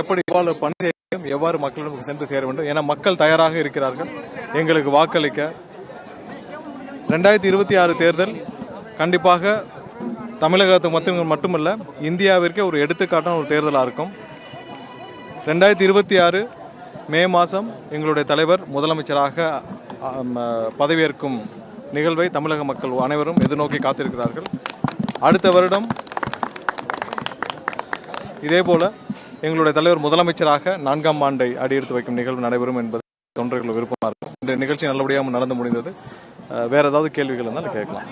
எப்படி பணி செய்ய எவ்வாறு மக்களிடம் சென்று சேர வேண்டும் என மக்கள் தயாராக இருக்கிறார்கள் எங்களுக்கு வாக்களிக்க. 2026 தேர்தல் கண்டிப்பாக தமிழகத்துக்கு மட்டுமல்ல இந்தியாவிற்கே ஒரு எடுத்துக்காட்டான ஒரு தேர்தலாக இருக்கும். 2026 மே மாதம் எங்களுடைய தலைவர் முதலமைச்சராக பதவியேற்கும் நிகழ்வை தமிழக மக்கள் அனைவரும் எதிர்நோக்கி காத்திருக்கிறார்கள். அடுத்த வருடம் இதேபோல எங்களுடைய தலைவர் முதலமைச்சராக 4ஆம் ஆண்டை அடியெடுத்து வைக்கும் நிகழ்வு நடைபெறும் என்பது தொண்டர்கள் விருப்பமாக இருக்கும். இந்த நிகழ்ச்சி நல்லபடியாக நடந்து முடிந்தது. வேற ஏதாவது கேள்விகள் இருந்தாலும் கேட்கலாம்.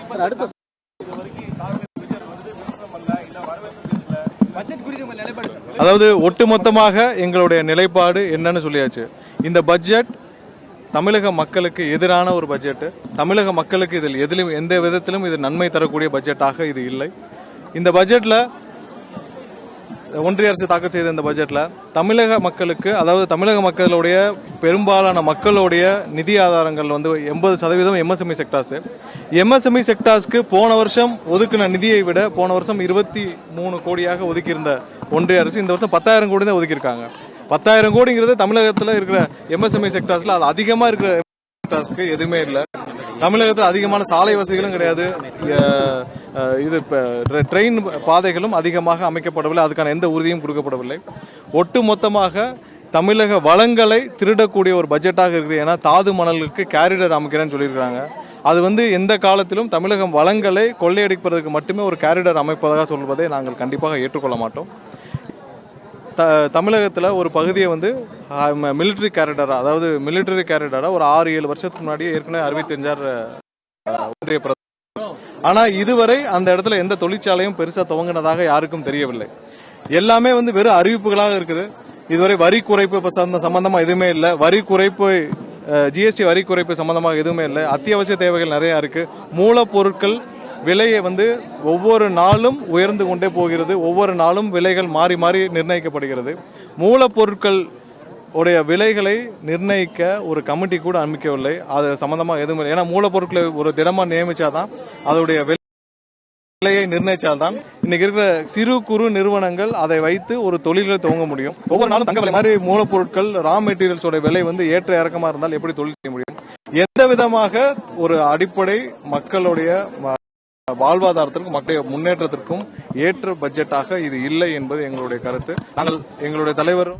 அதாவது ஒட்டுமொத்தமாக எங்களுடைய நிலைப்பாடு என்னன்னு சொல்லியாச்சு. இந்த பட்ஜெட் தமிழக மக்களுக்கு எதிரான ஒரு பட்ஜெட். தமிழக மக்களுக்கு இதில் எந்த விதத்திலும் இது நன்மை தரக்கூடிய பட்ஜெட்டாக இது இல்லை. இந்த பட்ஜெட்ல ஒன்றிய அரசு தாக்கல் செய்த இந்த பட்ஜெட்ல தமிழக மக்களுக்கு, அதாவது தமிழக மக்களுடைய பெரும்பாலான மக்களுடைய நிதி ஆதாரங்கள் 80% MSME செக்டார்ஸ். MSME செக்டார்ஸ்க்கு போன வருஷம் ஒதுக்கின நிதியை விட போன வருஷம் 23 கோடியாக ஒதுக்கியிருந்த ஒன்றிய அரசு இந்த வருஷம் 10,000 கோடி தான் ஒதுக்கியிருக்காங்க. 10,000 கோடிங்கிறது தமிழகத்தில் இருக்கிற MSME செக்டார்ஸ்ல அது அதிகமாக இருக்கிற செக்டார்ஸ்க்கு எதுவுமே இல்லை. தமிழகத்தில் அதிகமான சாலை வசதிகளும் கிடையாது. ட்ரெயின் பாதைகளும் அதிகமாக அமைக்கப்படவில்லை. அதுக்கான எந்த உறுதியும் கொடுக்கப்படவில்லை. ஒட்டு மொத்தமாக தமிழக வளங்களை திருடக்கூடிய ஒரு பட்ஜெட்டாக இருக்குது. ஏன்னா தாது மணலுக்கு கேரிடர் அமைக்கிறேன்னு சொல்லியிருக்கிறாங்க. அது எந்த காலத்திலும் தமிழகம் வளங்களை கொள்ளையடிப்பதற்கு மட்டுமே ஒரு கேரிடர் அமைப்பதாக சொல்வதை நாங்கள் கண்டிப்பாக ஏற்றுக்கொள்ள மாட்டோம். தமிழகத்தில் ஒரு பகுதியை மிலிட்ரி கேரிடராக, அதாவது மிலிட்டரி கேரிடராக ஒரு 6-7 வருஷத்துக்கு முன்னாடியே ஏற்கனவே அறிவித்தெஞ்சார் ஒன்றிய பிரதமர். ஆனால் இதுவரை அந்த இடத்துல எந்த தொழிற்சாலையும் பெருசாக துவங்கினதாக யாருக்கும் தெரியவில்லை. எல்லாமே வெறும் அறிவிப்புகளாக இருக்குது. இதுவரை வரி குறைப்பு சம்பந்தமாக எதுவுமே இல்லை. வரி குறைப்பு, GST வரி குறைப்பு சம்பந்தமாக எதுவுமே இல்லை. அத்தியாவசிய தேவைகள் நிறையா இருக்குது. மூலப்பொருட்கள் விலையை ஒவ்வொரு நாளும் உயர்ந்து கொண்டே போகிறது. ஒவ்வொரு நாளும் விலைகள் மாறி மாறி நிர்ணயிக்கப்படுகிறது. மூலப்பொருட்கள் உடைய விலைகளை நிர்ணயிக்க ஒரு கமிட்டி கூட அமைக்கவில்லை. அது சம்பந்தமாக எதுவும் இல்லை. ஏன்னா மூலப்பொருட்களை ஒரு திடமாக நியமிச்சாதான் அதோடைய விலையை நிர்ணயிச்சால்தான் இன்னைக்கு இருக்கிற சிறு குறு நிறுவனங்கள் அதை வைத்து ஒரு தொழில்களை துவங்க முடியும். ஒவ்வொரு நாளும் தங்க விலை மாதிரி மூலப்பொருட்கள், ரா மெட்டீரியல்ஸோட விலை ஏற்ற இறக்கமாக இருந்தால் எப்படி தொழில் செய்ய முடியும்? எந்த விதமாக ஒரு அடிப்படை மக்களுடைய வாழ்வாதாரத்திற்கும் மக்களுடைய முன்னேற்றத்திற்கும் ஏற்ற பட்ஜெட்டாக இது இல்லை என்பது எங்களுடைய கருத்து. நாங்கள் எங்களுடைய தலைவர்